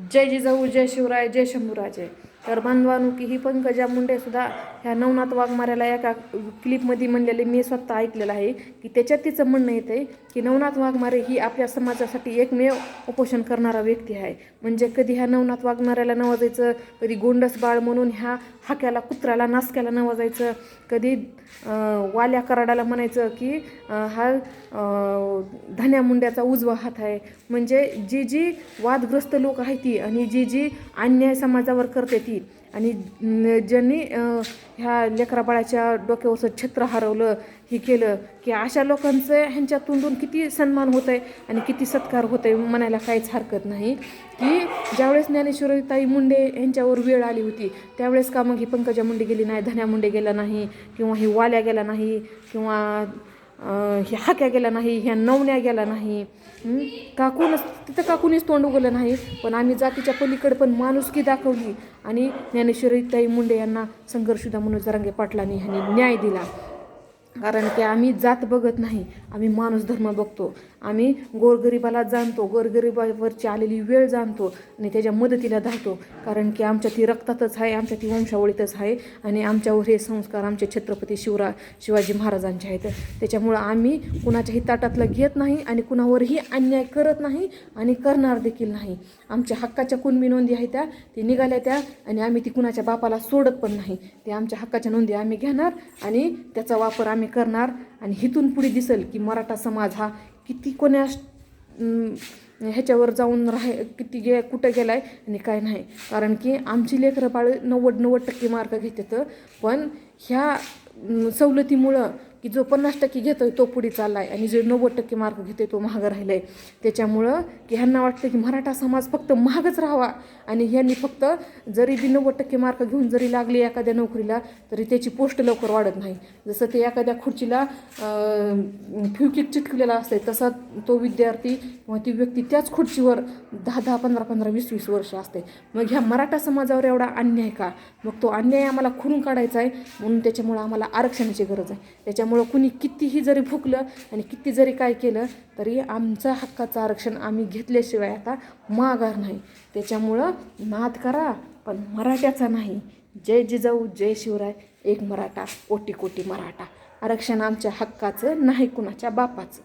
जय जिजाऊ, जय शिवराय, जय शंभूराजे. तर बांधवानो की ही पंकजा मुंडे सुद्धा ह्या नवनाथ वाघमाऱ्याला एका क्लिपमध्ये म्हणलेले मी स्वतः ऐकलेलं आहे की त्याच्यात तिचं म्हणणं येते की नवनाथ वाघमारे ही आपल्या समाजासाठी एकमेव उपोषण करणारा व्यक्ती आहे. म्हणजे कधी ह्या नवनाथ वाघमाऱ्याला नवाजायचं, कधी गोंडस बाळ म्हणून ह्या हाक्याला, कुत्र्याला, नासक्याला नवाजायचं, कधी वाल्या कराडाला म्हणायचं की हा धन्या मुंड्याचा उजवा हात आहे. म्हणजे जी जी वादग्रस्त लोक आहेत ती आणि जी जी अन्याय समाजावर करते ती आणि ज्यांनी ह्या लेकराबाळाच्या डोक्यावरचं छत्र हरवलं, हे केलं की अशा लोकांचं ह्यांच्या तोंडून किती सन्मान होत आहे आणि किती सत्कार होत आहे म्हणायला काहीच हरकत नाही. की ज्यावेळेस ज्ञानेश्वरीताई मुंडे यांच्यावर वेळ आली होती त्यावेळेस का मग ही पंकजा मुंडे गेली नाही, धन्या मुंडे गेला नाही, किंवा ही वाल्या गेला नाही, किंवा ह्या हाक्या गेला नाही, ह्या नवण्या गेला नाही, तिथं का कुणीच तोंड उघडलं नाही. पण आम्ही जातीच्या पलीकडे पण माणुसकी दाखवली आणि ज्ञानेश्वरीताई मुंडे यांना संघर्षुधा मनोज जरांगे पाटलांनी ह्यांनी न्याय दिला. कारण की आम्ही जात बघत नाही, आम्ही माणूस धर्म बघतो. आम्ही गोरगरिबाला जाणतो, गोरगरिबावरची आलेली वेळ जाणतो आणि त्याच्या मदतीला धावतो. कारण की आमच्या ती रक्तातच आहे, आमच्या ती वंशावळीतच आहे आणि आमच्यावर हे संस्कार आमचे छत्रपती शिवाजी महाराजांचे आहेत. त्याच्यामुळं आम्ही कुणाच्याही ताटातलं घेत नाही आणि कुणावरही अन्याय करत नाही आणि करणार देखील नाही. आमच्या हक्काच्या कुणबी नोंदी आहेत त्या ती निघाल्या त्या आणि आम्ही ती कुणाच्या बापाला सोडत पण नाही. ते आमच्या हक्काच्या नोंदी आम्ही घेणार आणि त्याचा वापर आम्ही करणार. आणि हिथून पुढे दिसेल की मराठा समाज हा किती कोण्या ह्याच्यावर जाऊन किती कुठं गेलाय आणि काय नाही. कारण की आमची लेकरं बाळ 90% मार्क घेतात, पण ह्या सवलतीमुळं की जो 50% घेतोय तो पुढे चाललाय आणि जो 90% मार्क घेतोय तो महाग राहिलाय. त्याच्यामुळं की ह्यांना वाटतं की मराठा समाज फक्त महागच राहावा आणि ह्यांनी फक्त जरी बी 90% मार्क घेऊन जरी लागले एखाद्या नोकरीला तरी त्याची पोस्ट लवकर वाढत नाही. जसं ते एखाद्या खुर्चीला फ्युकिक चिटकलेला असते तसा तो विद्यार्थी किंवा ती व्यक्ती त्याच खुर्चीवर 10-10, 15-15, 20-20 वर्ष असते. मग ह्या मराठा समाजावर एवढा अन्याय का? मग तो अन्याय आम्हाला खोडून काढायचा आहे म्हणून त्याच्यामुळं आम्हाला आरक्षणाची गरज आहे. त्याच्यामुळं कुणी कितीही जरी भुकलं आणि किती जरी काय केलं तरी आमचं हक्काचं आरक्षण आम्ही घेतल्याशिवाय आता माघार नाही. त्याच्यामुळं नाद करा पण मराठ्याचा नाही. जय जिजाऊ, जय शिवराय, एक मराठा, कोटी कोटी मराठा. आरक्षण आमच्या हक्काचं नाही, कुणाच्या बापाचं.